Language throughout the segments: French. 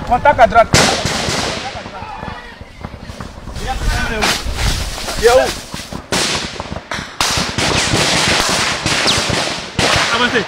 Contact à droite. Avancez.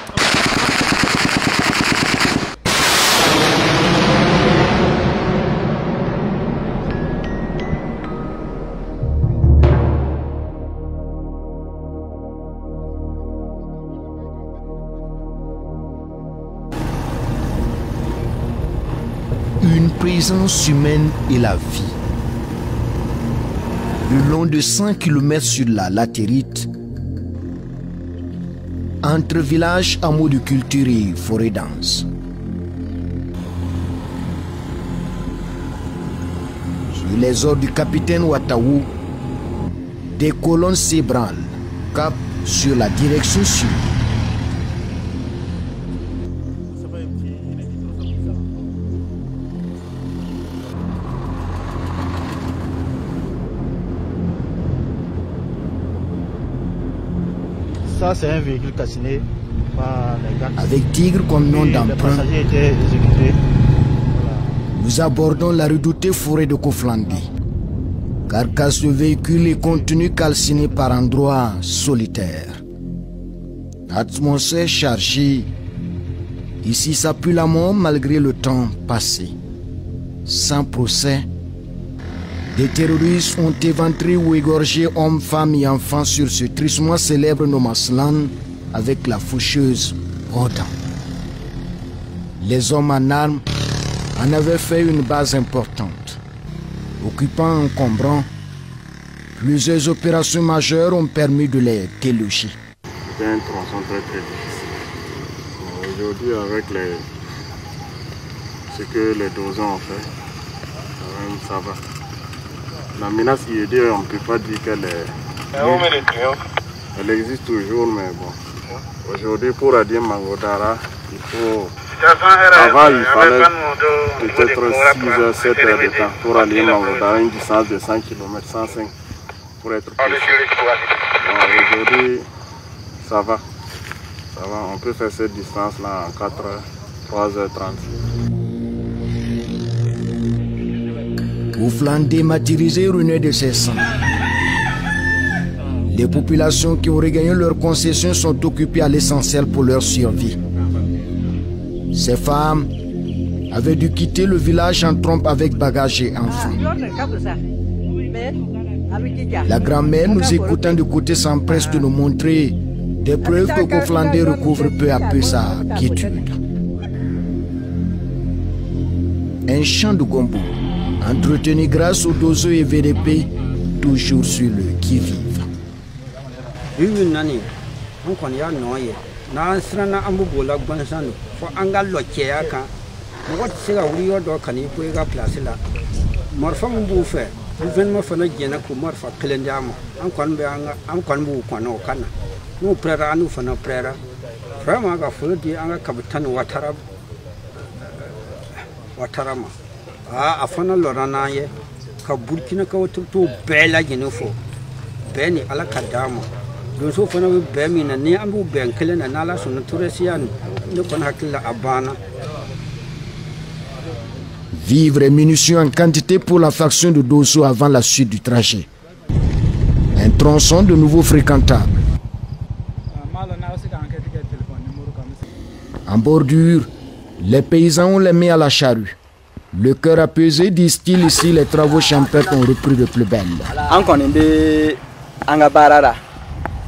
Une présence humaine et la vie. Le long de 100 km sur la latérite, entre villages, hameaux de culture et forêts denses. Sur les ordres du capitaine Ouattaou, des colonnes s'ébranlent, cap sur la direction sud. Ça, c'est un véhicule calciné par les gars. Avec Tigre comme nom d'emprunt, passagers étaient exécutés. Nous abordons la redoutée forêt de Koflandi. Carcasse de véhicule et contenu calciné par endroits solitaires. Atmosphère chargée. Ici, ça pue la mort malgré le temps passé. Sans procès, des terroristes ont éventré ou égorgé hommes, femmes et enfants sur ce tristement célèbre No Man's Land avec la faucheuse Rodan. Les hommes en armes en avaient fait une base importante. Occupant encombrant, plusieurs opérations majeures ont permis de les déloger. C'était un tronçon très difficile. Aujourd'hui, avec ce que les dozons ont fait, ça va. La menace IED, on ne peut pas dire qu'elle elle existe toujours, mais bon. Aujourd'hui, pour Adien Mangodara, il faut... Avant, il fallait peut-être 6 heures, 7 heures de temps pour aller à Mangodara, une distance de 100 km, 105 pour être précis. Aujourd'hui, ça va. Ça va, on peut faire cette distance-là en 4 heures, 3h30. Ouflande dématérialisé renaît de ses sangs. Les populations qui ont regagné leurs concessions sont occupées à l'essentiel pour leur survie. Ces femmes avaient dû quitter le village en trompe avec bagages et enfants. La grand-mère, nous écoutant de côté, s'empresse de nous montrer des preuves que Koflande recouvre peu à peu sa quiétude. Un champ de gombo, entretenu grâce aux dozeux et VDP, toujours sur le qui-vive. Afana lorana ye ka Burkina ka to bela genofo beni ala kadamo do so fana be mina ni ambu ben kelena nala sunu turesian ne kon hakilla abana. Vivres et munitions en quantité pour la faction de Dosso avant la suite du trajet. Un tronçon de nouveau fréquentable. En bordure, les paysans ont les mains à la charrue. Le cœur apaisé, disent-ils, ici les travaux champêtres ont repris de plus belle. Encore une barara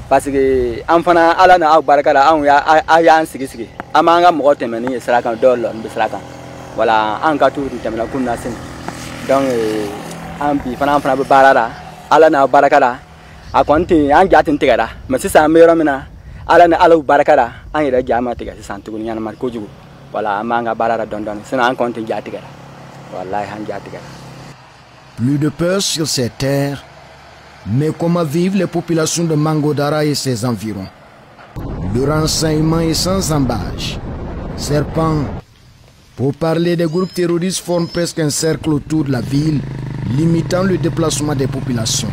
parce que enfana ala na barakara an ya sigi amanga mo temeni sarakan dollar be sarakan wala an ka tu temena kunna sin donc an bi fana be barara ala na barakara a konti an jatin tigara mais sisa mero mina ala na ala barakara an ira jama tiga sisan tugun yana mar ko jugu wala amanga barara don sina an konti jatigara. Plus de peur sur ces terres, mais comment vivent les populations de Mangodara et ses environs? Le renseignement est sans embâche. Serpent, pour parler des groupes terroristes, forment presque un cercle autour de la ville, limitant le déplacement des populations.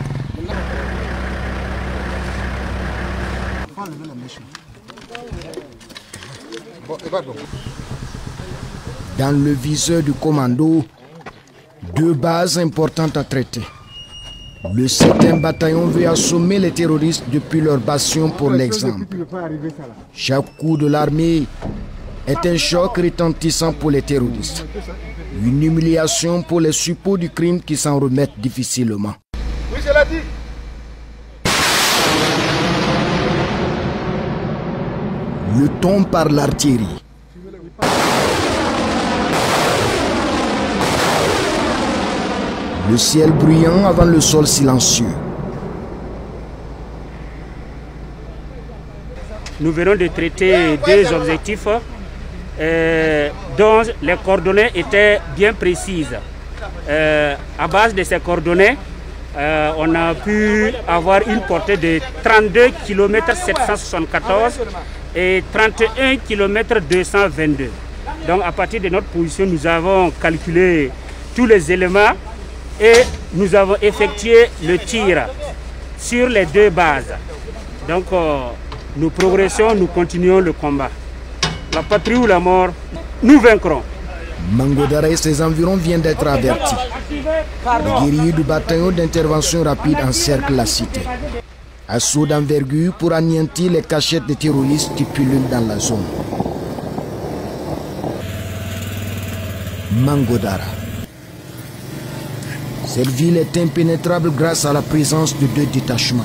Dans le viseur du commando, 2 bases importantes à traiter. Le 7e bataillon veut assommer les terroristes depuis leur bastion pour l'exemple. Chaque coup de l'armée est un choc retentissant pour les terroristes. Une humiliation pour les suppôts du crime qui s'en remettent difficilement. Oui, je l'ai dit. Le ton par l'artillerie. Le ciel bruyant avant le sol silencieux. Nous venons de traiter 2 objectifs dont les coordonnées étaient bien précises. À base de ces coordonnées, on a pu avoir une portée de 32 km 774 et 31 km 222. Donc à partir de notre position, nous avons calculé tous les éléments et nous avons effectué le tir sur les 2 bases. Donc nous progressons, nous continuons le combat. La patrie ou la mort, nous vaincrons. Mangodara et ses environs viennent d'être avertis. Les guerriers du bataillon d'intervention rapide encerclent la cité. Assaut d'envergure pour anéantir les cachettes des terroristes qui pullulent dans la zone. Mangodara. Cette ville est impénétrable grâce à la présence de 2 détachements.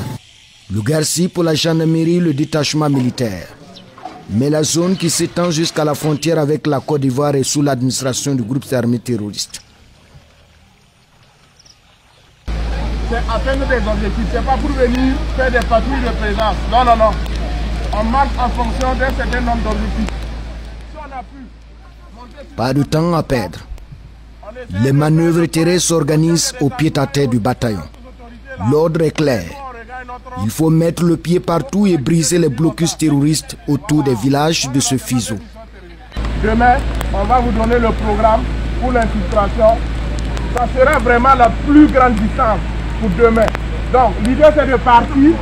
Le Garci pour la gendarmerie, le détachement militaire. Mais la zone qui s'étend jusqu'à la frontière avec la Côte d'Ivoire est sous l'administration du groupe armé terroriste. C'est atteindre des objectifs, c'est pas pour venir faire des patrouilles de présence. Non, non, non. On marche en fonction d'un certain nombre d'objectifs. Si on a pu monter... Pas de temps à perdre. Les manœuvres terrestres s'organisent au pied-à-terre du bataillon. L'ordre est clair. Il faut mettre le pied partout et briser les blocus terroristes autour des villages de ce fuseau. Demain, on va vous donner le programme pour l'infiltration. Ça sera vraiment la plus grande distance pour demain. Donc, l'idée c'est de partir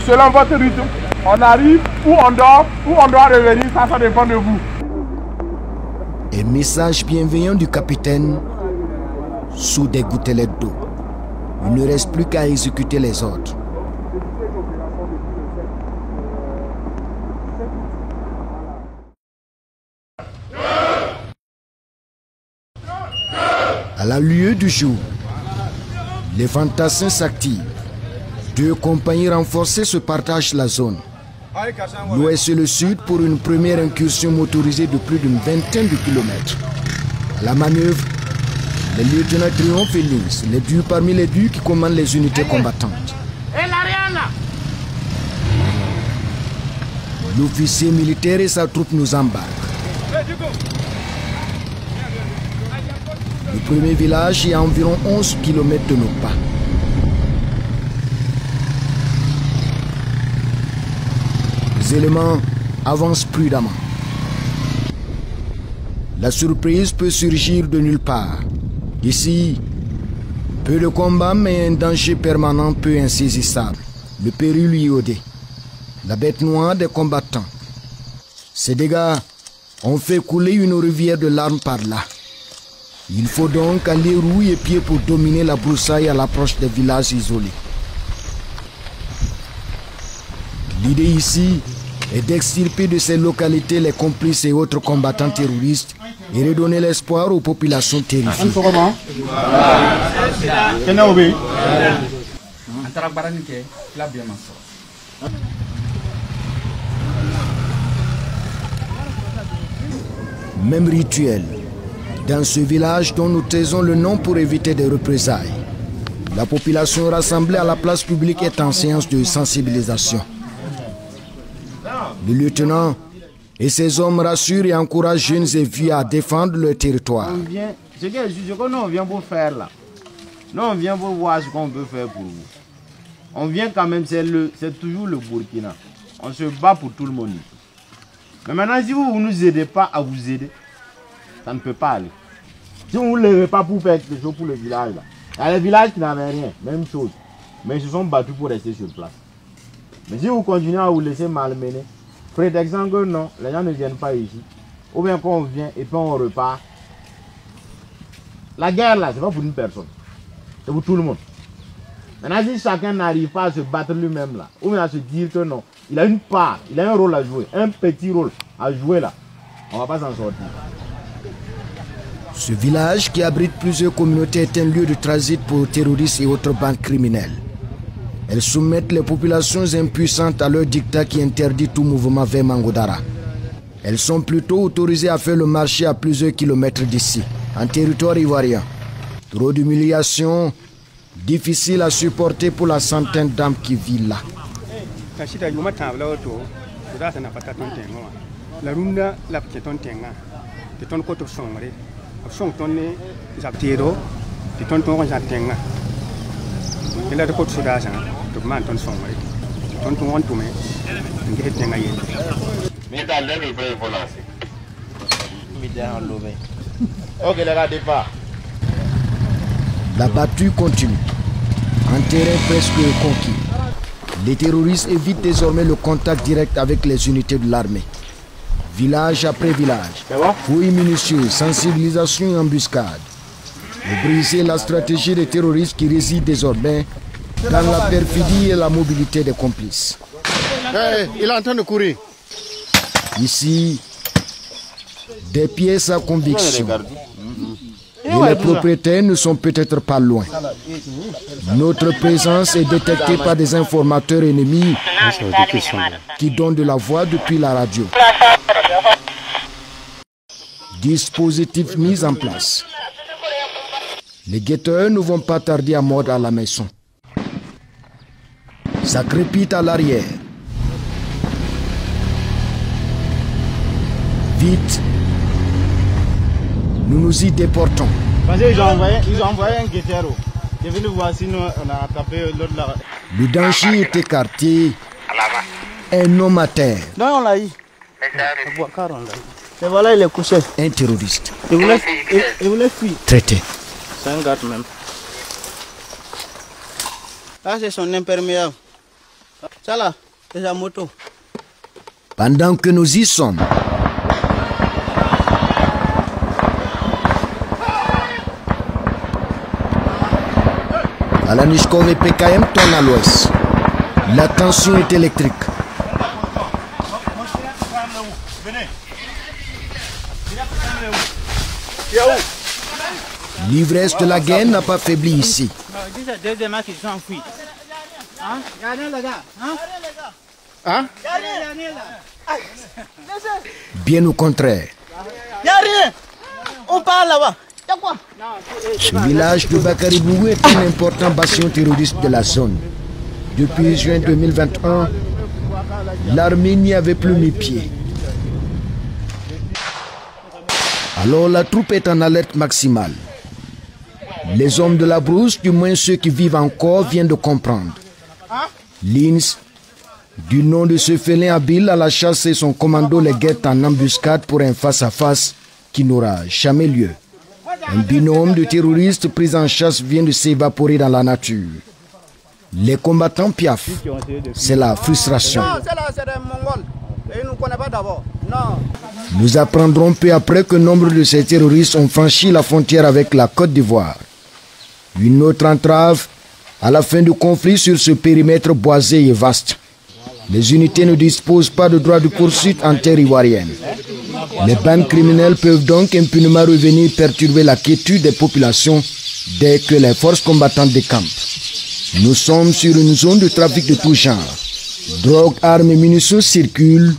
selon votre rythme. On arrive ou on dort, ou on doit revenir, ça dépend de vous. Un message bienveillant du capitaine sous des gouttelettes d'eau. Il ne reste plus qu'à exécuter les ordres. À la lueur du jour, les fantassins s'activent. 2 compagnies renforcées se partagent la zone. L'ouest et le sud pour une première incursion motorisée de plus d'une vingtaine de kilomètres. À la manœuvre, les lieutenants Triomphe et Lynx, les durs parmi les durs qui commandent les unités combattantes. L'officier militaire et sa troupe nous embarquent. Le premier village est à environ 11 km de nos pas. Les éléments avancent prudemment. La surprise peut surgir de nulle part. Ici, peu de combats mais un danger permanent peu insaisissable. Le péril iodé. La bête noire des combattants. Ces dégâts ont fait couler une rivière de larmes par là. Il faut donc aller rouille et pied pour dominer la broussaille à l'approche des villages isolés. L'idée ici est d'extirper de ces localités les complices et autres combattants terroristes et redonner l'espoir aux populations terrifiées. Même rituel. Dans ce village dont nous taisons le nom pour éviter des représailles. La population rassemblée à la place publique est en séance de sensibilisation. Le lieutenant et ses hommes rassurent et encouragent jeunes et vieux à défendre leur territoire. Ce que nous on vient pour faire là, nous on vient pour voir ce qu'on peut faire pour vous. On vient quand même, c'est toujours le Burkina. On se bat pour tout le monde. Mais maintenant, si vous ne nous aidez pas à vous aider, ça ne peut pas aller. Si vous ne levez pas pour faire quelque chose pour le village, là, il y a des villages qui n'avaient rien, même chose. Mais ils se sont battus pour rester sur place. Mais si vous continuez à vous laisser malmener, prétextant que non, les gens ne viennent pas ici, ou bien qu'on vient et puis on repart, La guerre là, c'est pas pour une personne. C'est pour tout le monde. Maintenant, si chacun n'arrive pas à se battre lui-même là, ou bien à se dire que non, il a une part, il a un rôle à jouer, un petit rôle à jouer là, on va pas s'en sortir. Ce village qui abrite plusieurs communautés est un lieu de transit pour terroristes et autres bandes criminelles. Elles soumettent les populations impuissantes à leur dictat qui interdit tout mouvement vers Mangodara. Elles sont plutôt autorisées à faire le marché à plusieurs kilomètres d'ici, en territoire ivoirien. Trop d'humiliation, difficile à supporter pour la centaine d'âmes qui vivent là. Ok, les gars, départ. La battue continue. En terrain presque conquis, les terroristes évitent désormais le contact direct avec les unités de l'armée. Village après village, fouilles minutieuses, sensibilisation et embuscade. Pour briser la stratégie des terroristes qui résident désormais dans la perfidie et la mobilité des complices. Hey, il est en train de courir. Ici, des pièces à conviction. Et les propriétaires ne sont peut-être pas loin. Notre présence est détectée par des informateurs ennemis qui donnent de la voix depuis la radio. Dispositif mis en place. Les guetteurs ne vont pas tarder à mordre à la maison. Ça crépite à l'arrière. Vite, nous nous y déportons. Parce qu'ils ont envoyé un guetteur. Je vais le voir sinon on a attrapé l'autre là. Le danger est écarté. Un homme à terre. Non, on l'a eu. Et voilà, il est couché. Un terroriste. Il voulait fuir. Traité. C'est un gars même. Là, c'est son imperméable. Ça là, c'est sa moto. Pendant que nous y sommes, Alanishkov et PKM tournent à l'ouest. La tension est électrique. L'ivresse de la guerre n'a pas faibli ici. Bien au contraire. Y a rien. On parle là-bas. Y a quoi? Ce village de Bakaribougou est un important bastion terroriste de la zone. Depuis juin 2021, l'armée n'y avait plus mis pied. Alors la troupe est en alerte maximale. Les hommes de la brousse, du moins ceux qui vivent encore, viennent de comprendre. Lins, du nom de ce félin habile à la chasse et son commando les guettent en embuscade pour un face-à-face qui n'aura jamais lieu. Un binôme de terroristes pris en chasse vient de s'évaporer dans la nature. Les combattants piaffent. C'est la frustration. Nous apprendrons peu après que nombre de ces terroristes ont franchi la frontière avec la Côte d'Ivoire. Une autre entrave à la fin du conflit sur ce périmètre boisé et vaste. Les unités ne disposent pas de droit de poursuite en terre ivoirienne. Les bandes criminelles peuvent donc impunément revenir perturber la quiétude des populations dès que les forces combattantes décampent. Nous sommes sur une zone de trafic de tout genre. Drogue, armes et munitions circulent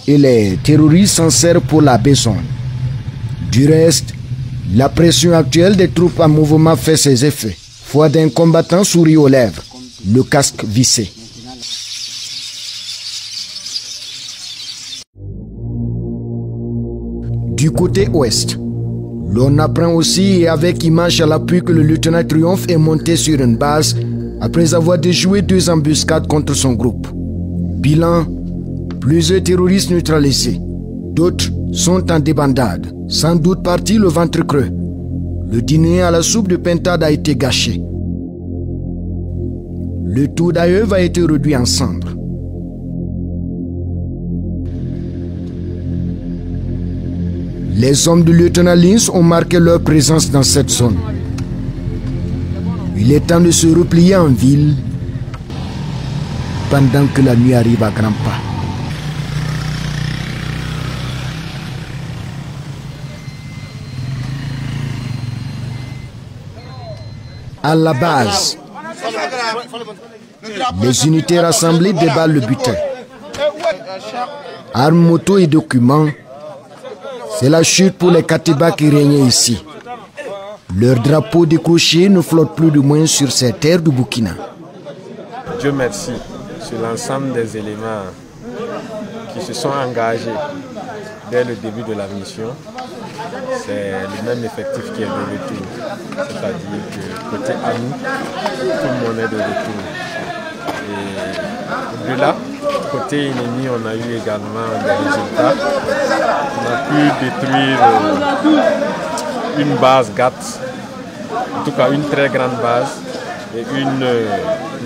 et les terroristes s'en servent pour la besogne. Du reste, la pression actuelle des troupes en mouvement fait ses effets. Foi d'un combattant sourit aux lèvres, le casque vissé. Du côté ouest, l'on apprend aussi et avec image à l'appui que le lieutenant Triomphe est monté sur une base après avoir déjoué 2 embuscades contre son groupe. Bilan, plusieurs terroristes neutralisés. D'autres sont en débandade, sans doute partis le ventre creux. Le dîner à la soupe de pintade a été gâché. Le tout d'ailleurs a été réduit en cendres. Les hommes du lieutenant Lins ont marqué leur présence dans cette zone. Il est temps de se replier en ville pendant que la nuit arrive à grands pas. À la base, les unités rassemblées déballent le butin. Armes, motos et documents, c'est la chute pour les Katibas qui régnaient ici. Leur drapeau décroché ne flotte plus de moins sur ces terres du Burkina. Dieu merci sur l'ensemble des éléments qui se sont engagés dès le début de la mission. C'est le même effectif qui est de retour. C'est-à-dire que côté Anou, tout le monde est de retour. Et au-delà, côté ennemi, on a eu également des résultats. On a pu détruire une base GAT, en tout cas une très grande base, et une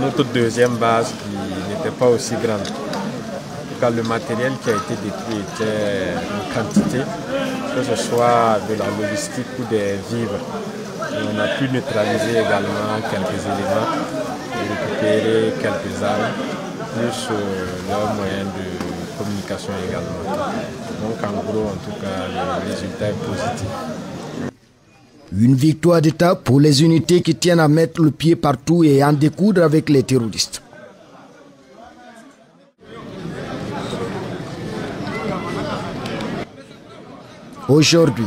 autre deuxième base qui n'était pas aussi grande. En tout cas, le matériel qui a été détruit était en quantité, que ce soit de la logistique ou des vivres. Et on a pu neutraliser également quelques éléments et récupérer quelques armes, plus leurs moyens de communication également. Donc en gros, en tout cas, le résultat est positif. Une victoire d'étape pour les unités qui tiennent à mettre le pied partout et à en découdre avec les terroristes. Aujourd'hui,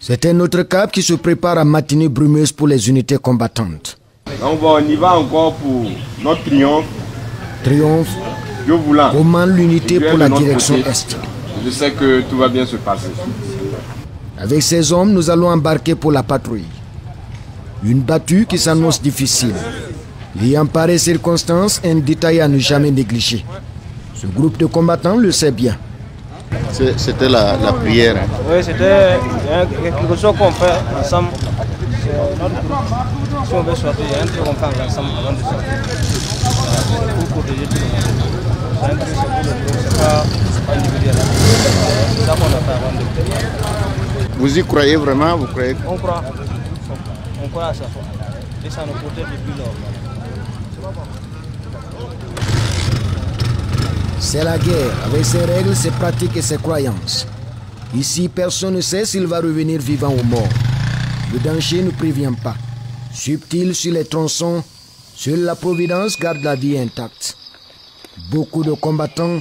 c'est un autre cap qui se prépare à matinée brumeuse pour les unités combattantes. Donc bon, on y va encore pour notre triomphe. Triomphe commande l'unité pour la direction Est. Je sais que tout va bien se passer. Avec ces hommes, nous allons embarquer pour la patrouille. Une battue qui s'annonce difficile. Et en pareille circonstance, un détail à ne jamais négliger. Ce groupe de combattants le sait bien. C'était la prière. Hein. Oui, c'était quelque chose qu'on fait ensemble. Si on veut sortir, il y a un truc qu'on fait ensemble avant de sortir. Pour protéger tout le monde. C'est un truc, c'est pas individuel. C'est ça qu'on a fait avant de sortir. Vous y croyez vraiment? Vous croyez? On croit. On croit à ça. Et ça nous protège depuis lors. C'est la guerre, avec ses règles, ses pratiques et ses croyances. Ici, personne ne sait s'il va revenir vivant ou mort. Le danger ne prévient pas. Subtil sur les tronçons, seule la Providence garde la vie intacte. Beaucoup de combattants,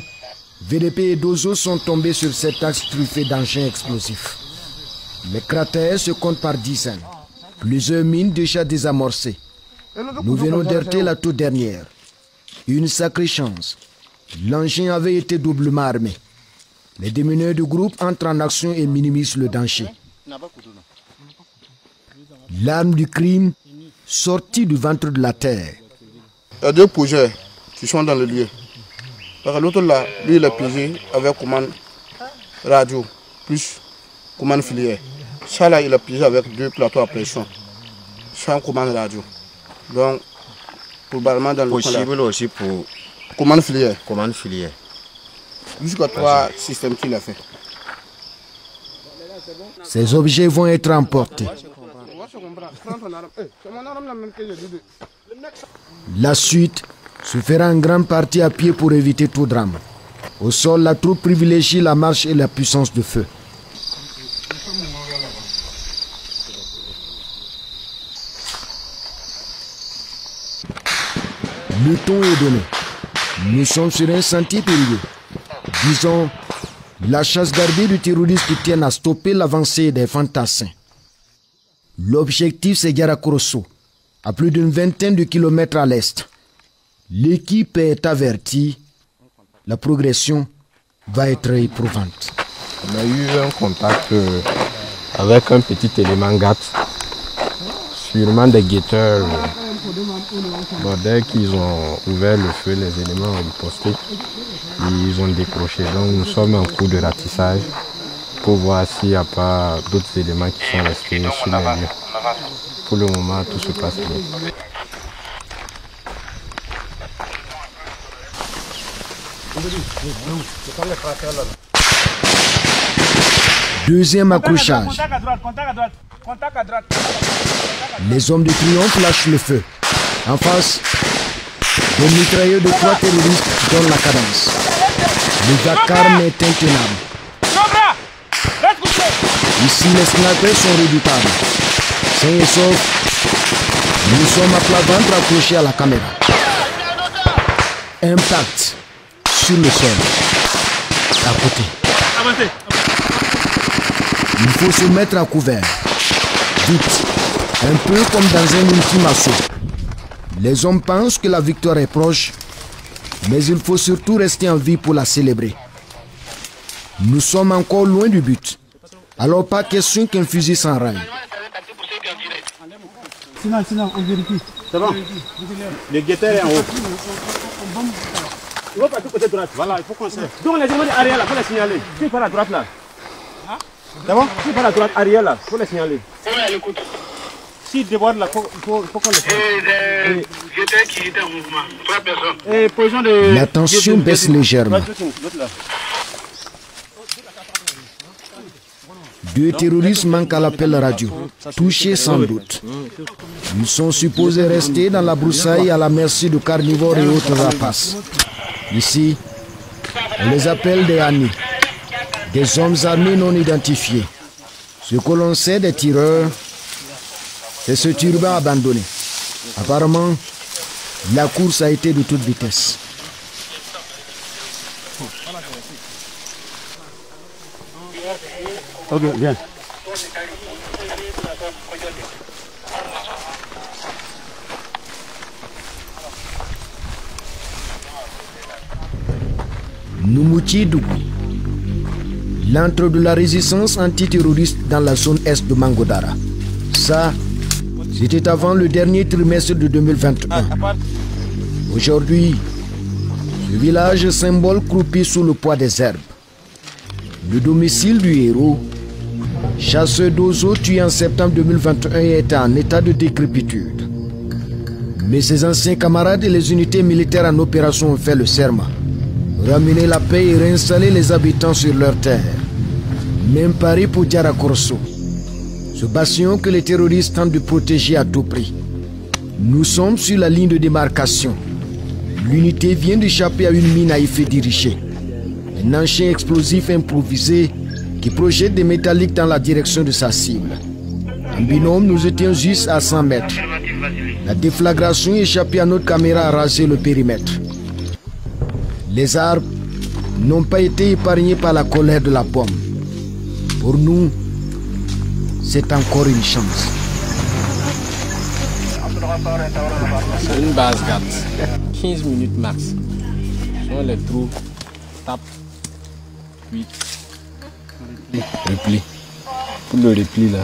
VDP et Dozo, sont tombés sur cet axe truffé d'engins explosifs. Les cratères se comptent par dizaines. Plusieurs mines déjà désamorcées. Nous venons d'heurter la toute dernière. Une sacrée chance. L'engin avait été doublement armé. Les démineurs du groupe entrent en action et minimisent le danger. L'arme du crime sortie du ventre de la terre. Il y a deux projets qui sont dans le lieu. L'autre là, lui il est pigé avec commande radio, plus commande filière. Ça là, il est pigé avec deux plateaux à pression, sans commande radio. Donc, probablement dans le possible aussi pour commande filière. Commande filière. Jusqu'à trois systèmes qu'il a fait. Ces objets vont être emportés. La suite se fera en grande partie à pied pour éviter tout drame. Au sol, la troupe privilégie la marche et la puissance de feu. Le ton est donné. Nous sommes sur un sentier périlleux. Disons, la chasse gardée du terroriste qui tiennent à stopper l'avancée des fantassins. L'objectif, c'est Yarakorosso, à plus d'une vingtaine de kilomètres à l'est. L'équipe est avertie. La progression va être éprouvante. On a eu un contact avec un petit élément GAT, sûrement des guetteurs. Dès qu'ils ont ouvert le feu, les éléments ont riposté. Ils ont décroché. Donc nous sommes en cours de ratissage pour voir s'il n'y a pas d'autres éléments qui sont restés sur les lieux. Pour le moment, tout se passe bien. Deuxième accrochage. Contact à droite, contact à droite, contact à droite. Les hommes de triomphe lâchent le feu. En face, des mitrailleurs de 3 terroristes donnent la cadence. Le vacarme est intenable. Ici, les snipers sont redoutables. Sains et saufs, nous sommes à plat ventre accrochés à la caméra. Impact sur le sol. À côté. Avancez. Il faut se mettre à couvert. Vite. Un peu comme dans un ultime assaut. Les hommes pensent que la victoire est proche, mais il faut surtout rester en vie pour la célébrer. Nous sommes encore loin du but. Alors pas question qu'un fusil s'enraille. Sinon, on vérifie. C'est bon. Le guetteur est en haut. Il va partir côté droite. Voilà, il faut qu'on serve. Donc les gens arrière là, il faut les signaler. Qui part à droite là? C'est bon? Qui part à droite arrière là, il faut les signaler. S'il déborde là, il faut qu'on les fasse. Guetteur qui était en mouvement, 3 personnes. Et position de... La tension baisse légèrement. 2 terroristes manquent à l'appel radio, touchés sans doute. Ils sont supposés rester dans la broussaille à la merci de carnivores et autres rapaces. Ici, on les appelle des Hani, des hommes armés non identifiés. Ce que l'on sait des tireurs, c'est ce turban abandonné. Apparemment, la course a été de toute vitesse. Ok, viens. Numouti Dougou, l'antre de la résistance antiterroriste dans la zone est de Mangodara. Ça, c'était avant le dernier trimestre de 2021. Aujourd'hui, ce village symbole croupit sous le poids des herbes. Le domicile du héros, chasseur d'oiseaux tué en septembre 2021, est en état de décrépitude. Mais ses anciens camarades et les unités militaires en opération ont fait le serment. Ramener la paix et réinstaller les habitants sur leurs terres. Même pari pour Diara Corso, ce bastion que les terroristes tentent de protéger à tout prix. Nous sommes sur la ligne de démarcation. L'unité vient d'échapper à une mine à effet dirigé. Un engin explosif improvisé qui projette des métalliques dans la direction de sa cible. En binôme, nous étions juste à 100 mètres. La déflagration échappée à notre caméra a rasé le périmètre. Les arbres n'ont pas été épargnés par la colère de la pomme. Pour nous, c'est encore une chance. C'est une base garde. 15 minutes max. Sur les trous, tape, puis repli. Pour le repli là.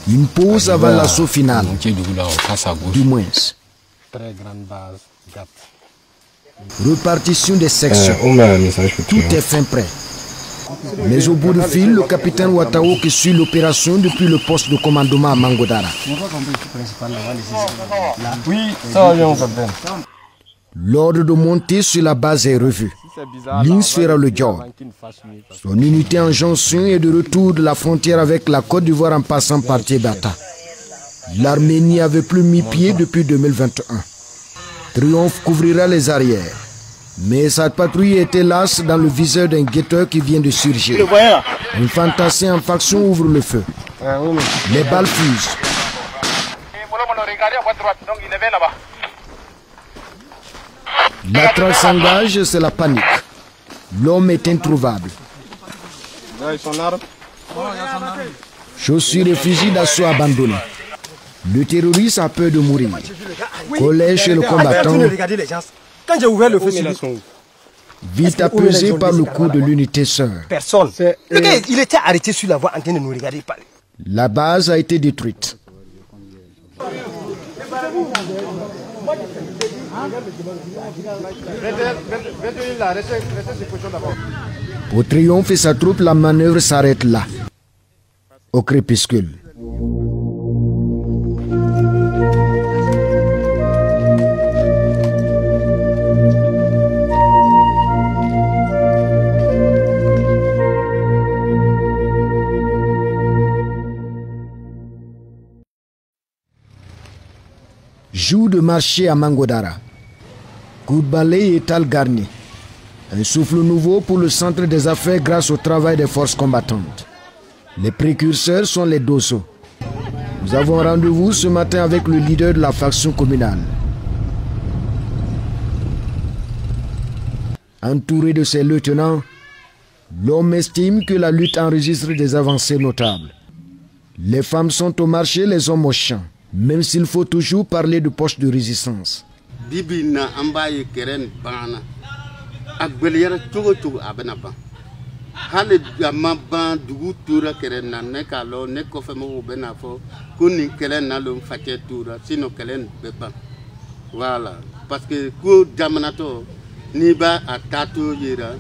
Une pause avant l'assaut final. Du moins. Très grande base garde. Répartition des sections. Tout est fin prêt. Mais au bout de fil, le capitaine Ouattao qui suit l'opération depuis le poste de commandement à Mangodara. Oui, ça vient L'ordre de monter sur la base est revu. Lins fera le job. Son unité en jonction est de retour de la frontière avec la Côte d'Ivoire en passant par Tébata. L'Arménie n'avait plus mis pied depuis 2021. Triomphe couvrira les arrières. Mais sa patrouille était lasse dans le viseur d'un guetteur qui vient de surgir. Un fantassin en faction ouvre le feu. Les balles fusent. La traque s'engage, c'est la panique. L'homme est introuvable. Chaussures et fusils d'assaut abandonnés. Le terroriste a peur de mourir. Colère chez le combattant. Quand j'ai ouvert le feu sur lui, vite apaisé par le coup de l'unité sœur. Personne. Le gars, il était arrêté sur la voie en train de nous regarder parler. La base a été détruite. Pour Triomphe et sa troupe, la manœuvre s'arrête là, au crépuscule. Jour de marché à Mangodara. Coup de balai et étal garni. Un souffle nouveau pour le centre des affaires grâce au travail des forces combattantes. Les précurseurs sont les Dosso. Nous avons rendez-vous ce matin avec le leader de la faction communale. Entouré de ses lieutenants, l'homme estime que la lutte enregistre des avancées notables. Les femmes sont au marché, les hommes au champ, même s'il faut toujours parler de poches de résistance. Bibina ambaye keren bana agbeliara chogo chogo abena ban hale ama ban dugu tura keren na ne kalo ne ko fe mo bena fo kuni kelen na lo fache tura sino kelen beban voilà parce que ko jamanato ni ba atato yera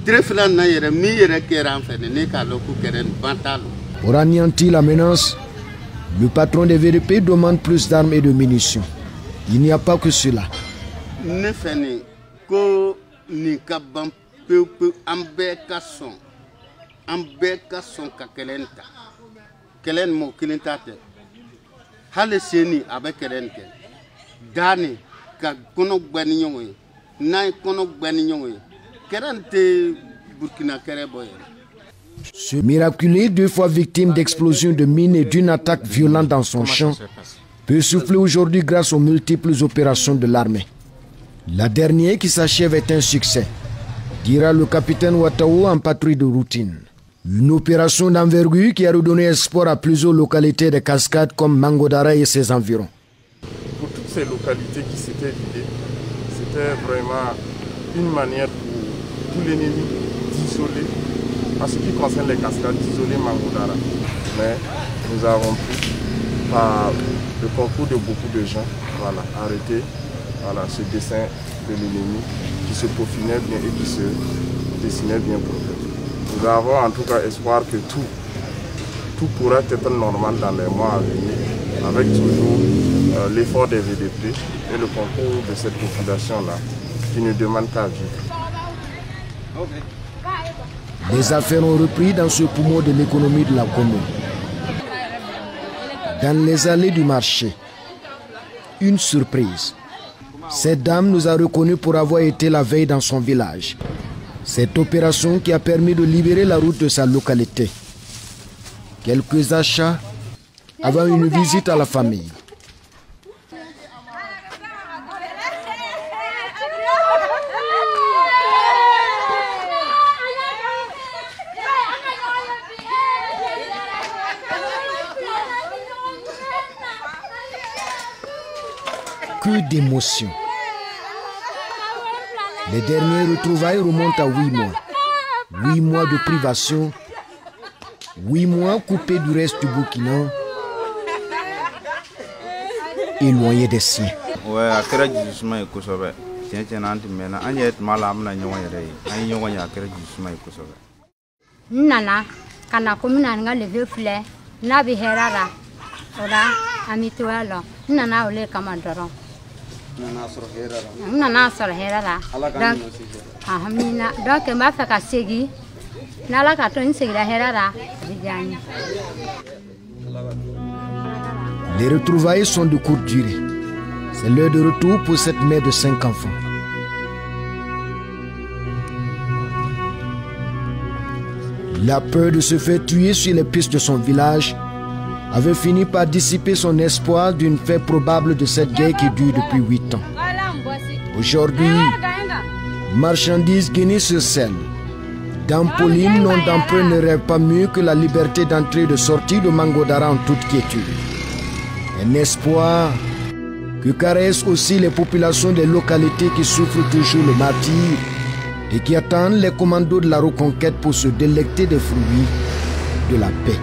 trefla na yera mi yera keran fe ne kalo ku keren bantalo. Pour anéantir la menace, le patron des VDP demande plus d'armes et de munitions. Il n'y a pas que cela. Ne feni ko ni kabam peu ambeka son ka kelenta kelen mo kelenta te hale seni abe kelenke dani ka kono gbani nyongo na kono gbani nyongo kerante Burkina kere boye. Ce miraculé, 2 fois victime d'explosions de mines et d'une attaque violente dans son champ, peut souffler aujourd'hui grâce aux multiples opérations de l'armée. La dernière qui s'achève est un succès, dira le capitaine Ouattao en patrouille de routine. Une opération d'envergure qui a redonné espoir à plusieurs localités de cascades comme Mangodara et ses environs. Pour toutes ces localités qui s'étaient vidées, c'était vraiment une manière pour tout l'ennemi d'isoler, en ce qui concerne les cascades, d'isoler Mangodara. Mais nous avons pu, par le concours de beaucoup de gens, voilà, arrêter ce dessin de l'ennemi qui se peaufinait bien et qui se dessinait bien pour nous. Nous avons en tout cas espoir que tout pourra être normal dans les mois à venir, avec toujours l'effort des VDP et le concours de cette population-là qui ne demande qu'à vivre. Les affaires ont repris dans ce poumon de l'économie de la commune. Dans les allées du marché, une surprise. Cette dame nous a reconnus pour avoir été la veille dans son village. Cette opération qui a permis de libérer la route de sa localité. Quelques achats avant une visite à la famille. Que d'émotions. Les derniers retrouvailles remontent à 8 mois. 8 mois de privation. 8 mois coupés du reste du Burkina. Éloignés des siens. Ouais, à quel âge Kosovo? Tiens, maintenant, on y est mal à m'en y Nana, kana komuna nga levé fleur, na biherara. Ora, amituelo. Nana ole kamadoro. Nana sor herara. Donc ma fait ka segi. Na la ka ton segi la herara. Les retrouvailles sont de courte durée. C'est l'heure de retour pour cette mère de 5 enfants. La peur de se faire tuer sur les pistes de son village avait fini par dissiper son espoir d'une fin probable de cette guerre qui dure depuis 8 ans. Aujourd'hui, marchandises Guinée sur scène. D'Ampoline, non d'emprunt ne rêve pas mieux que la liberté d'entrée et de sortie de Mangodara en toute quiétude. Un espoir que caressent aussi les populations des localités qui souffrent toujours le martyre et qui attendent les commandos de la reconquête pour se délecter des fruits de la paix.